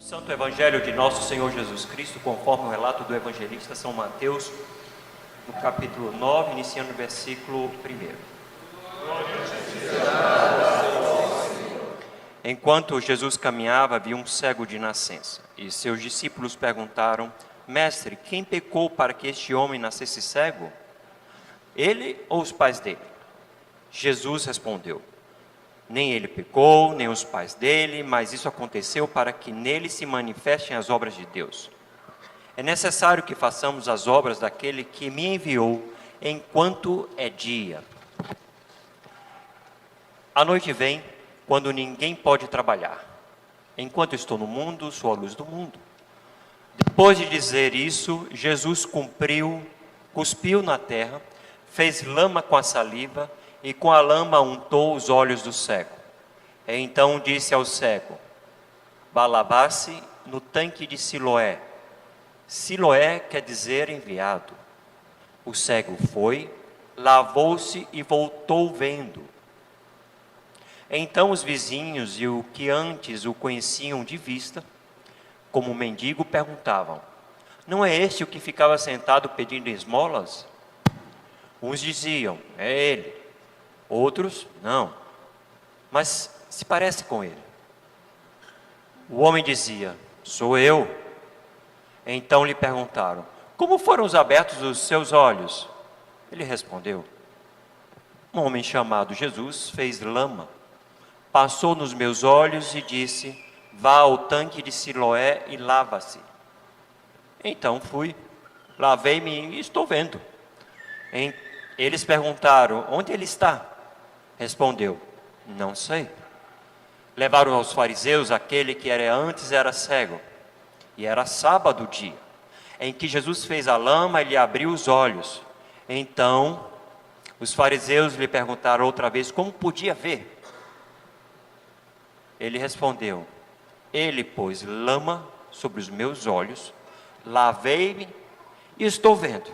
Santo Evangelho de Nosso Senhor Jesus Cristo, conforme o relato do evangelista São Mateus, no capítulo 9, iniciando o versículo 1. Enquanto Jesus caminhava, viu um cego de nascença, e seus discípulos perguntaram: Mestre, quem pecou para que este homem nascesse cego? Ele ou os pais dele? Jesus respondeu: Nem ele pecou, nem os pais dele, mas isso aconteceu para que nele se manifestem as obras de Deus. É necessário que façamos as obras daquele que me enviou enquanto é dia. A noite vem quando ninguém pode trabalhar. Enquanto estou no mundo, sou a luz do mundo. Depois de dizer isso, Jesus cuspiu na terra, fez lama com a saliva e com a lama untou os olhos do cego. E então disse ao cego: vá lavar-se no tanque de Siloé. Siloé quer dizer enviado. O cego foi, lavou-se e voltou vendo. Então os vizinhos e o que antes o conheciam de vista, como mendigo, perguntavam: não é este o que ficava sentado pedindo esmolas? Uns diziam: é ele. Outros: não, mas se parece com ele. O homem dizia: sou eu. Então lhe perguntaram: como foram abertos os seus olhos? Ele respondeu: um homem chamado Jesus fez lama, passou nos meus olhos e disse: vá ao tanque de Siloé e lava-se. Então fui, lavei-me e estou vendo. Eles perguntaram: onde ele está? Respondeu: não sei. Levaram aos fariseus aquele que antes era cego, e era sábado dia, em que Jesus fez a lama e lhe abriu os olhos. Então os fariseus lhe perguntaram outra vez como podia ver. Ele respondeu: ele pôs lama sobre os meus olhos, lavei-me e estou vendo.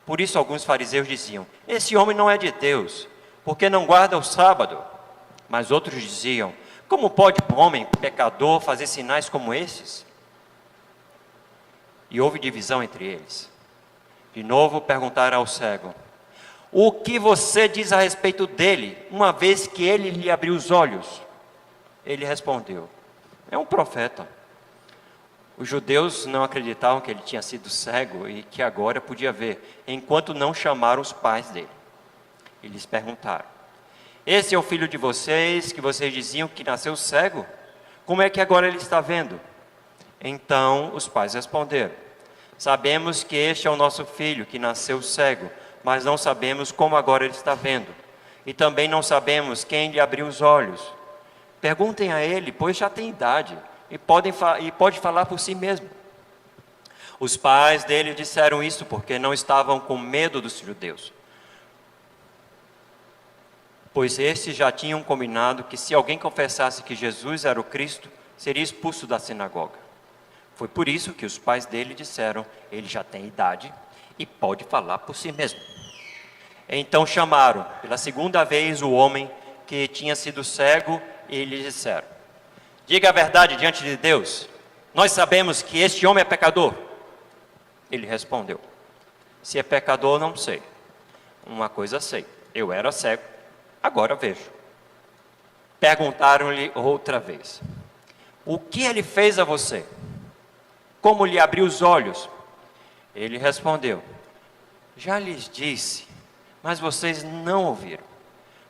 Por isso alguns fariseus diziam: esse homem não é de Deus, porque não guarda o sábado. Mas outros diziam: como pode um homem pecador fazer sinais como esses? E houve divisão entre eles. De novo perguntaram ao cego: o que você diz a respeito dele, uma vez que ele lhe abriu os olhos? Ele respondeu: é um profeta. Os judeus não acreditavam que ele tinha sido cego e que agora podia ver, enquanto não chamaram os pais dele. Eles perguntaram: esse é o filho de vocês, que vocês diziam que nasceu cego? Como é que agora ele está vendo? Então os pais responderam: sabemos que este é o nosso filho, que nasceu cego, mas não sabemos como agora ele está vendo. E também não sabemos quem lhe abriu os olhos. Perguntem a ele, pois já tem idade e pode falar por si mesmo. Os pais dele disseram isso porque não estavam com medo dos judeus, pois estes já tinham combinado que se alguém confessasse que Jesus era o Cristo, seria expulso da sinagoga. Foi por isso que os pais dele disseram: ele já tem idade e pode falar por si mesmo. Então chamaram pela segunda vez o homem que tinha sido cego e lhe disseram: diga a verdade diante de Deus. Nós sabemos que este homem é pecador. Ele respondeu: se é pecador, não sei. Uma coisa sei: eu era cego, agora vejo. Perguntaram-lhe outra vez: o que ele fez a você? Como lhe abriu os olhos? Ele respondeu: já lhes disse, mas vocês não ouviram.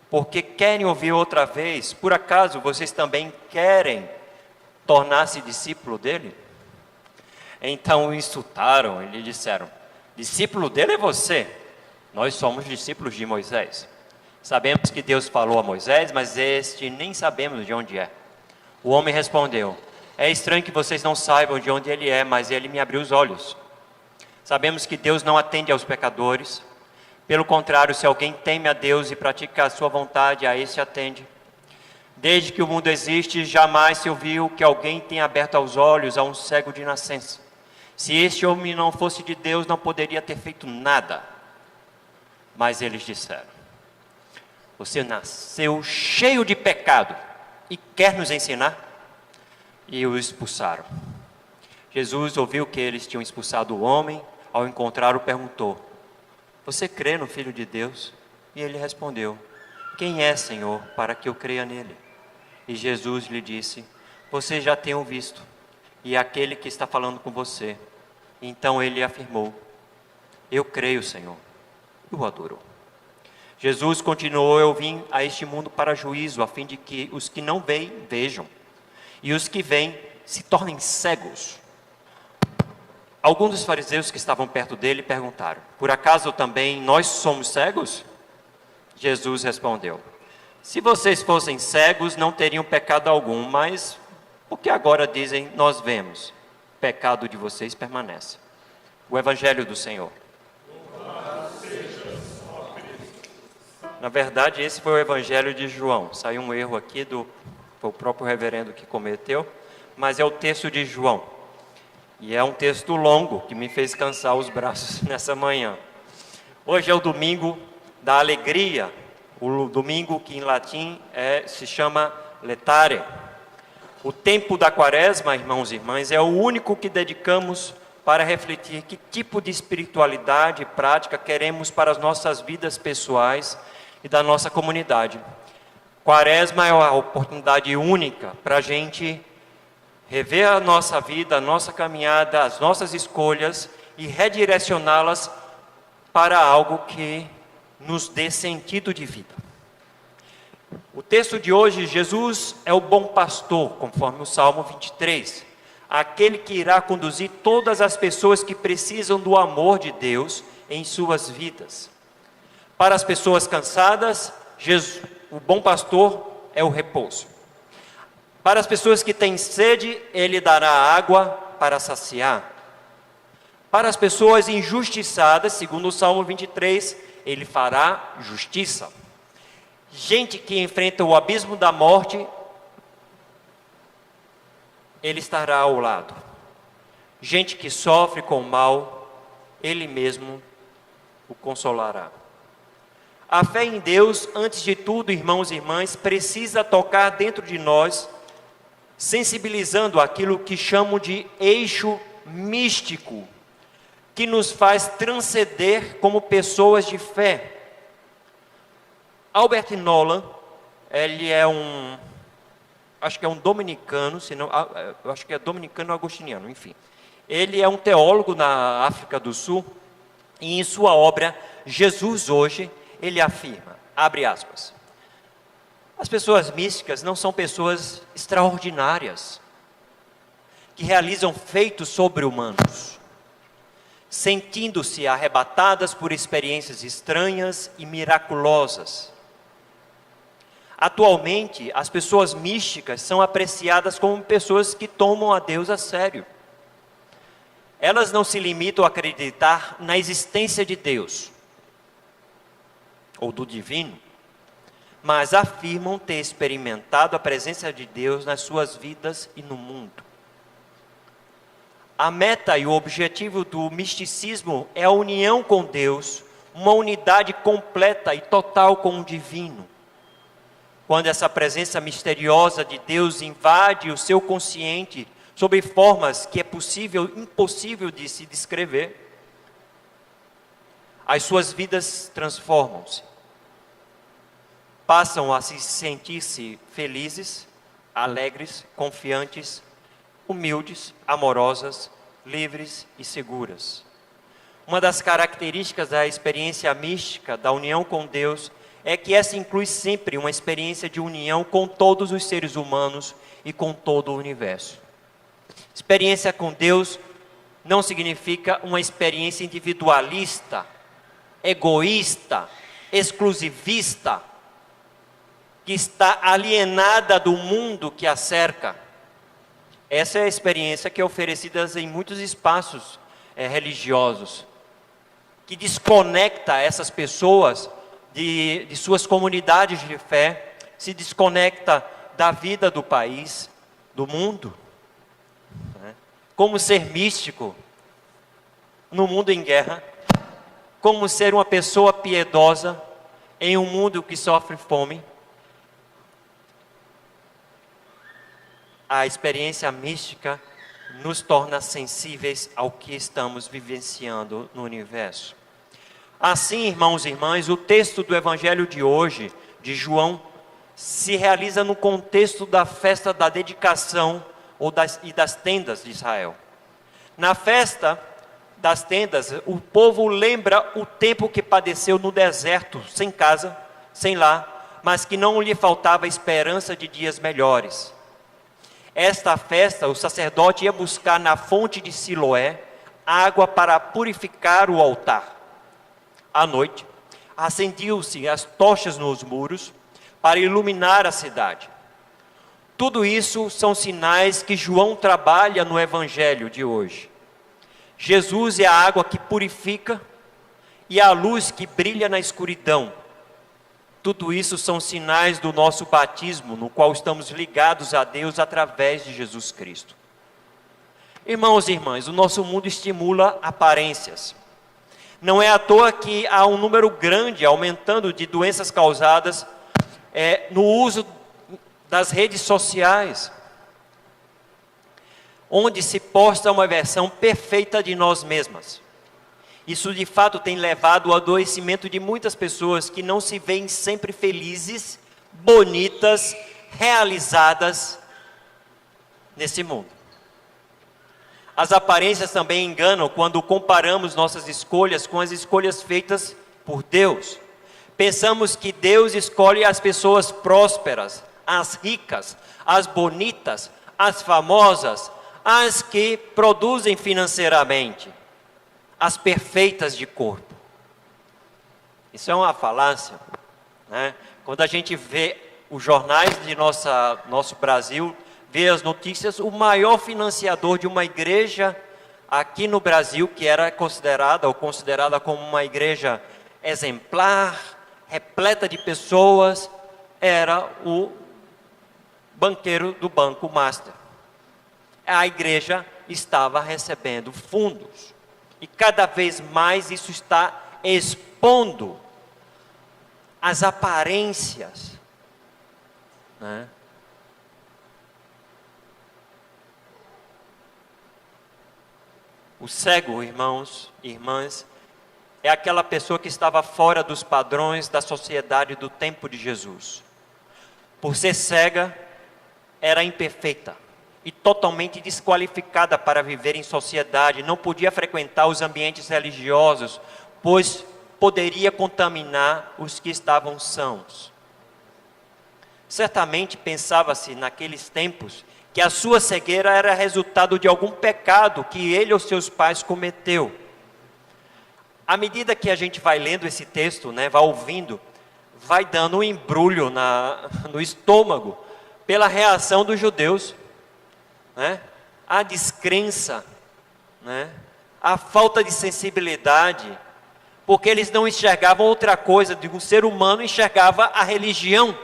Porque querem ouvir outra vez? Por acaso vocês também querem tornar-se discípulo dele? Então o insultaram e lhe disseram: discípulo dele é você. Nós somos discípulos de Moisés. Sabemos que Deus falou a Moisés, mas este nem sabemos de onde é. O homem respondeu: é estranho que vocês não saibam de onde ele é, mas ele me abriu os olhos. Sabemos que Deus não atende aos pecadores. Pelo contrário, se alguém teme a Deus e pratica a sua vontade, a esse atende. Desde que o mundo existe, jamais se ouviu que alguém tenha aberto os olhos a um cego de nascença. Se este homem não fosse de Deus, não poderia ter feito nada. Mas eles disseram: você nasceu cheio de pecado e quer nos ensinar? e o expulsaram. Jesus ouviu que eles tinham expulsado o homem. Ao encontrá-lo, perguntou: você crê no Filho de Deus? E ele respondeu: quem é, Senhor, para que eu creia nele? E Jesus lhe disse: você já tem o visto, e é aquele que está falando com você. Então ele afirmou: eu creio, Senhor. E o adorou. Jesus continuou: eu vim a este mundo para juízo, a fim de que os que não veem, vejam, e os que veem se tornem cegos. Alguns dos fariseus que estavam perto dele perguntaram: por acaso também nós somos cegos? Jesus respondeu: se vocês fossem cegos, não teriam pecado algum, mas porque agora dizem, nós vemos, o pecado de vocês permanece. O Evangelho do Senhor. Na verdade, esse foi o Evangelho de João. Saiu um erro aqui, foi o próprio reverendo que cometeu, mas é o texto de João. E é um texto longo, que me fez cansar os braços nessa manhã. Hoje é o domingo da alegria, o domingo que em latim se chama Letare. O tempo da quaresma, irmãos e irmãs, é o único que dedicamos para refletir que tipo de espiritualidade e prática queremos para as nossas vidas pessoais e da nossa comunidade. Quaresma é uma oportunidade única para a gente rever a nossa vida, a nossa caminhada, as nossas escolhas e redirecioná-las para algo que nos dê sentido de vida. O texto de hoje: Jesus é o bom pastor, conforme o Salmo 23, aquele que irá conduzir todas as pessoas que precisam do amor de Deus em suas vidas. Para as pessoas cansadas, Jesus, o bom pastor, é o repouso. Para as pessoas que têm sede, ele dará água para saciar. Para as pessoas injustiçadas, segundo o Salmo 23, ele fará justiça. Gente que enfrenta o abismo da morte, ele estará ao lado. Gente que sofre com o mal, ele mesmo o consolará. A fé em Deus, antes de tudo, irmãos e irmãs, precisa tocar dentro de nós, sensibilizando aquilo que chamo de eixo místico, que nos faz transcender como pessoas de fé. Albert Nolan, ele é acho que é um dominicano, eu acho que é dominicano ou agostiniano, enfim. Ele é um teólogo na África do Sul, e em sua obra, Jesus Hoje, ele afirma, abre aspas: as pessoas místicas não são pessoas extraordinárias, que realizam feitos sobre-humanos, sentindo-se arrebatadas por experiências estranhas e miraculosas. Atualmente, as pessoas místicas são apreciadas como pessoas que tomam a Deus a sério. Elas não se limitam a acreditar na existência de Deus, ou do divino, mas afirmam ter experimentado a presença de Deus nas suas vidas e no mundo. A meta e o objetivo do misticismo é a união com Deus, uma unidade completa e total com o divino. Quando essa presença misteriosa de Deus invade o seu consciente sob formas que é impossível de se descrever, as suas vidas transformam-se. Passam a se sentir-se felizes, alegres, confiantes, humildes, amorosas, livres e seguras. Uma das características da experiência mística, da união com Deus, é que essa inclui sempre uma experiência de união com todos os seres humanos e com todo o universo. Experiência com Deus não significa uma experiência individualista, egoísta, exclusivista, que está alienada do mundo que a cerca. Essa é a experiência que é oferecida em muitos espaços religiosos, que desconecta essas pessoas de suas comunidades de fé, se desconecta da vida do país, do mundo. Como ser místico no mundo em guerra, como ser uma pessoa piedosa em um mundo que sofre fome. a experiência mística nos torna sensíveis ao que estamos vivenciando no universo. Assim, irmãos e irmãs, o texto do Evangelho de hoje, de João, se realiza no contexto da festa da dedicação e das tendas de Israel. Na festa das tendas, o povo lembra o tempo que padeceu no deserto, sem casa, sem lar, mas que não lhe faltava esperança de dias melhores. Esta festa, o sacerdote ia buscar na fonte de Siloé água para purificar o altar. À noite, acendiam-se as tochas nos muros para iluminar a cidade. Tudo isso são sinais que João trabalha no Evangelho de hoje. Jesus é a água que purifica e a luz que brilha na escuridão. Tudo isso são sinais do nosso batismo, no qual estamos ligados a Deus através de Jesus Cristo. Irmãos e irmãs, o nosso mundo estimula aparências. Não é à toa que há um número grande, aumentando, de doenças causadas no uso das redes sociais, onde se posta uma versão perfeita de nós mesmas. Isso de fato tem levado ao adoecimento de muitas pessoas que não se veem sempre felizes, bonitas, realizadas nesse mundo. As aparências também enganam quando comparamos nossas escolhas com as escolhas feitas por Deus. Pensamos que Deus escolhe as pessoas prósperas, as ricas, as bonitas, as famosas, as que produzem financeiramente, as perfeitas de corpo. Isso é uma falácia, né? Quando a gente vê os jornais de nosso Brasil, vê as notícias, o maior financiador de uma igreja aqui no Brasil, que era considerada como uma igreja exemplar, repleta de pessoas, era o banqueiro do Banco Master. A igreja estava recebendo fundos. E cada vez mais isso está expondo as aparências, né? O cego, irmãos e irmãs, é aquela pessoa que estava fora dos padrões da sociedade do tempo de Jesus. Por ser cega, era imperfeita e totalmente desqualificada para viver em sociedade, não podia frequentar os ambientes religiosos, pois poderia contaminar os que estavam sãos. Certamente pensava-se naqueles tempos que a sua cegueira era resultado de algum pecado que ele ou seus pais cometeu. À medida que a gente vai lendo esse texto, né, vai ouvindo, vai dando um embrulho no estômago pela reação dos judeus, né? A descrença, né? A falta de sensibilidade, porque eles não enxergavam outra coisa, o ser humano enxergava a religião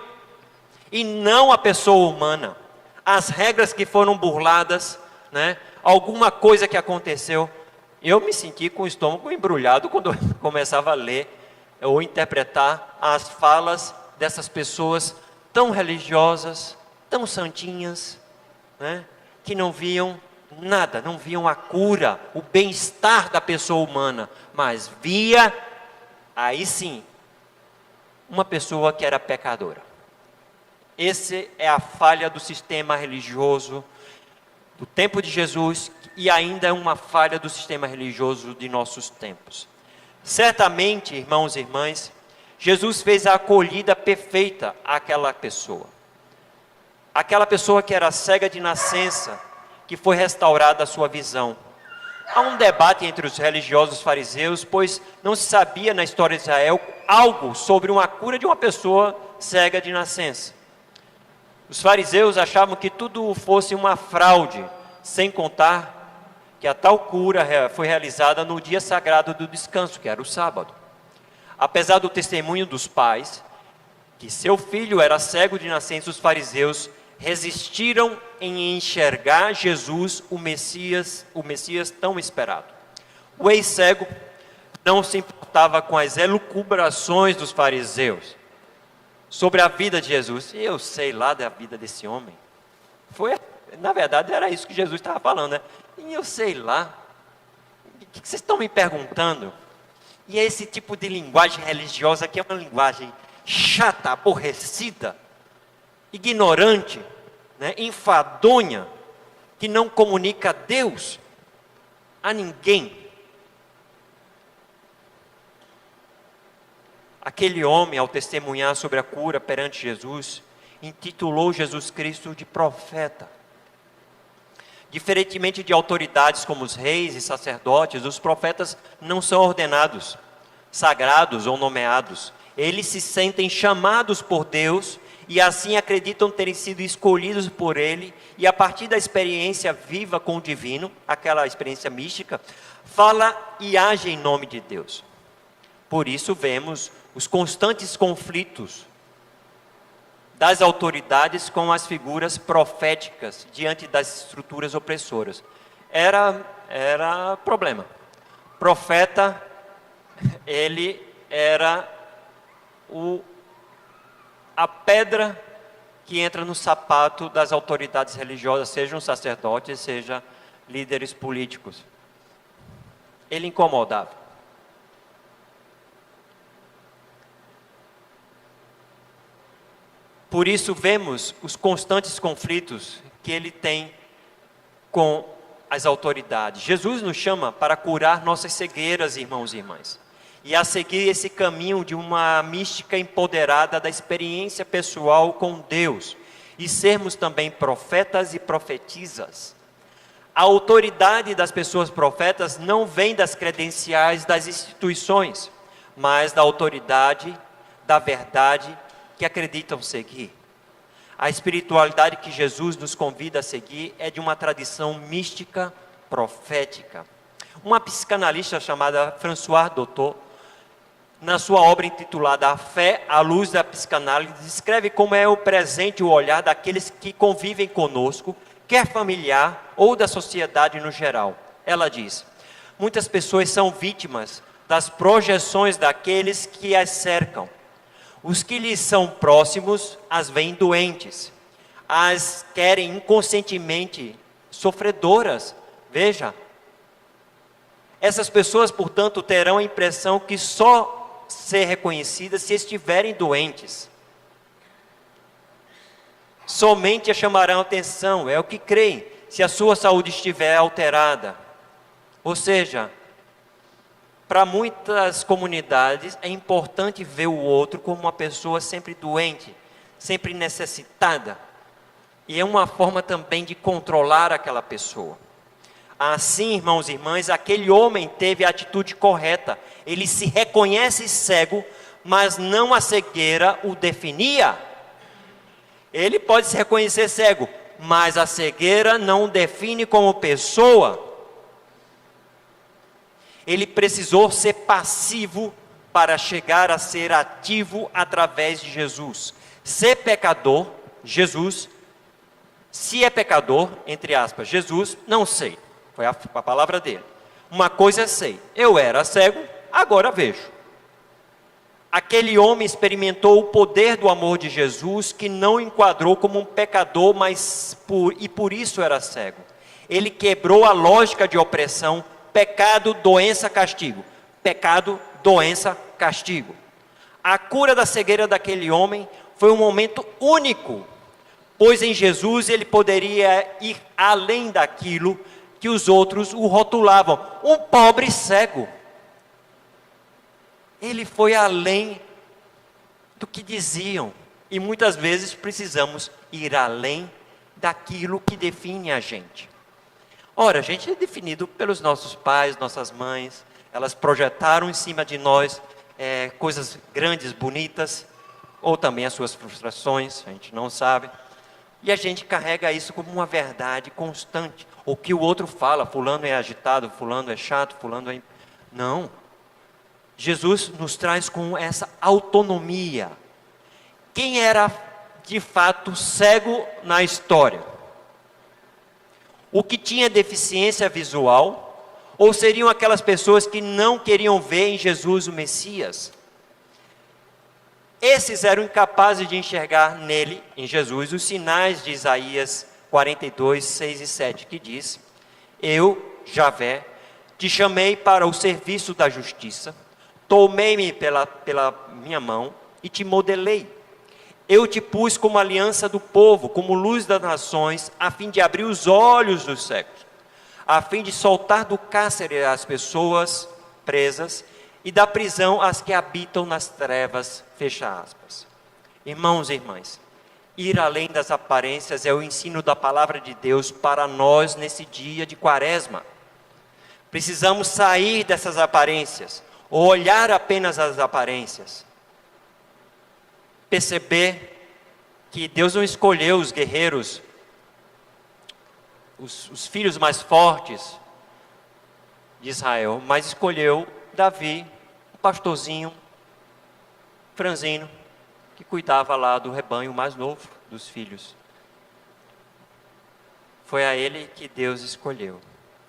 e não a pessoa humana. As regras que foram burladas, né? Alguma coisa que aconteceu. Eu me senti com o estômago embrulhado quando eu começava a ler ou interpretar as falas dessas pessoas tão religiosas, tão santinhas, né? Que não viam nada, não viam a cura, o bem-estar da pessoa humana, mas via, aí sim, uma pessoa que era pecadora. Essa é a falha do sistema religioso do tempo de Jesus e ainda é uma falha do sistema religioso de nossos tempos. Certamente, irmãos e irmãs, Jesus fez a acolhida perfeita àquela pessoa. Aquela pessoa que era cega de nascença, que foi restaurada a sua visão. Há um debate entre os religiosos fariseus, pois não se sabia na história de Israel algo sobre uma cura de uma pessoa cega de nascença. Os fariseus achavam que tudo fosse uma fraude, sem contar que a tal cura foi realizada no dia sagrado do descanso, que era o sábado. Apesar do testemunho dos pais, que seu filho era cego de nascença, os fariseus resistiram em enxergar Jesus, o Messias tão esperado. O ex-cego não se importava com as elucubrações dos fariseus sobre a vida de Jesus. Eu sei lá da vida desse homem. Na verdade, era isso que Jesus estava falando, né? E eu sei lá, o que vocês estão me perguntando? E é esse tipo de linguagem religiosa que é uma linguagem chata, aborrecida, ignorante, né? Enfadonha, que não comunica Deus a ninguém. Aquele homem, ao testemunhar sobre a cura perante Jesus, intitulou Jesus Cristo de profeta. Diferentemente de autoridades como os reis e sacerdotes, os profetas não são ordenados, sagrados ou nomeados. Eles se sentem chamados por Deus e assim acreditam terem sido escolhidos por Ele, e a partir da experiência viva com o divino, aquela experiência mística, fala e age em nome de Deus. Por isso vemos os constantes conflitos das autoridades com as figuras proféticas diante das estruturas opressoras. Era problema. Profeta, ele era a pedra que entra no sapato das autoridades religiosas, sejam sacerdotes, sejam líderes políticos. Ele incomodava. Por isso vemos os constantes conflitos que ele tem com as autoridades. Jesus nos chama para curar nossas cegueiras, irmãos e irmãs, e a seguir esse caminho de uma mística empoderada da experiência pessoal com Deus, e sermos também profetas e profetisas. A autoridade das pessoas profetas não vem das credenciais das instituições, mas da autoridade, da verdade que acreditam seguir. A espiritualidade que Jesus nos convida a seguir é de uma tradição mística profética. Uma psicanalista chamada Françoise Dolto, na sua obra intitulada A Fé à Luz da Psicanálise, descreve como é o presente o olhar daqueles que convivem conosco, quer familiar ou da sociedade no geral. Ela diz: muitas pessoas são vítimas das projeções daqueles que as cercam. Os que lhes são próximos as veem doentes, as querem inconscientemente sofredoras. Veja, essas pessoas, portanto, terão a impressão que só ser reconhecidas se estiverem doentes. Somente a chamarão atenção, é o que creem, se a sua saúde estiver alterada. Ou seja, para muitas comunidades é importante ver o outro como uma pessoa sempre doente, sempre necessitada. E é uma forma também de controlar aquela pessoa. Assim, irmãos e irmãs, aquele homem teve a atitude correta. Ele se reconhece cego, mas não a cegueira o definia. Ele pode se reconhecer cego, mas a cegueira não o define como pessoa. Ele precisou ser passivo para chegar a ser ativo através de Jesus. Ser pecador, Jesus. Se é pecador, entre aspas, Jesus, não sei. Foi a palavra dele. Uma coisa sei, eu era cego, agora vejo. Aquele homem experimentou o poder do amor de Jesus, que não o enquadrou como um pecador, mas por isso era cego. Ele quebrou a lógica de opressão, pecado, doença, castigo. Pecado, doença, castigo. A cura da cegueira daquele homem foi um momento único, pois em Jesus ele poderia ir além daquilo que os outros o rotulavam. Um pobre cego. Ele foi além do que diziam. E muitas vezes precisamos ir além daquilo que define a gente. Ora, a gente é definido pelos nossos pais, nossas mães. Elas projetaram em cima de nós coisas grandes, bonitas, ou também as suas frustrações, a gente não sabe. E a gente carrega isso como uma verdade constante. O que o outro fala, fulano é agitado, fulano é chato, fulano é... Não. Jesus nos traz com essa autonomia. Quem era de fato cego na história? O que tinha deficiência visual? Ou seriam aquelas pessoas que não queriam ver em Jesus o Messias? Esses eram incapazes de enxergar nele, em Jesus, os sinais de Isaías 42, 6 e 7, que diz: Eu, Javé, te chamei para o serviço da justiça, tomei-me pela minha mão e te modelei. Eu te pus como aliança do povo, como luz das nações, a fim de abrir os olhos dos cegos, a fim de soltar do cárcere as pessoas presas e da prisão as que habitam nas trevas, fecha aspas. Irmãos e irmãs, ir além das aparências é o ensino da palavra de Deus para nós nesse dia de Quaresma. Precisamos sair dessas aparências, ou olhar apenas as aparências. Perceber que Deus não escolheu os guerreiros, os filhos mais fortes de Israel, mas escolheu Davi, um pastorzinho franzino, que cuidava lá do rebanho mais novo dos filhos. Foi a ele que Deus escolheu.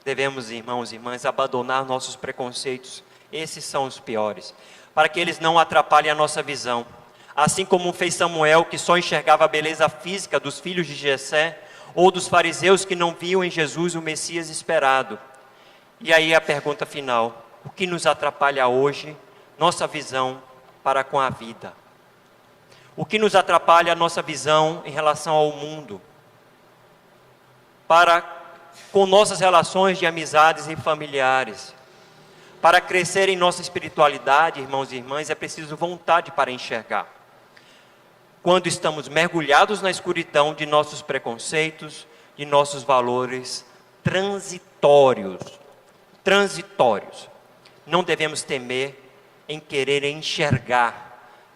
Devemos, irmãos e irmãs, abandonar nossos preconceitos, esses são os piores, para que eles não atrapalhem a nossa visão. Assim como fez Samuel, que só enxergava a beleza física dos filhos de Jessé, ou dos fariseus que não viam em Jesus o Messias esperado. E aí a pergunta final: o que nos atrapalha hoje nossa visão para com a vida? O que nos atrapalha a nossa visão em relação ao mundo? Com nossas relações de amizades e familiares. Para crescer em nossa espiritualidade, irmãos e irmãs, é preciso vontade para enxergar. Quando estamos mergulhados na escuridão de nossos preconceitos, de nossos valores transitórios, não devemos temer em querer enxergar.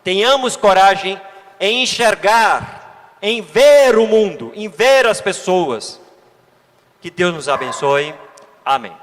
Tenhamos coragem em enxergar, em ver o mundo, em ver as pessoas. Que Deus nos abençoe. Amém.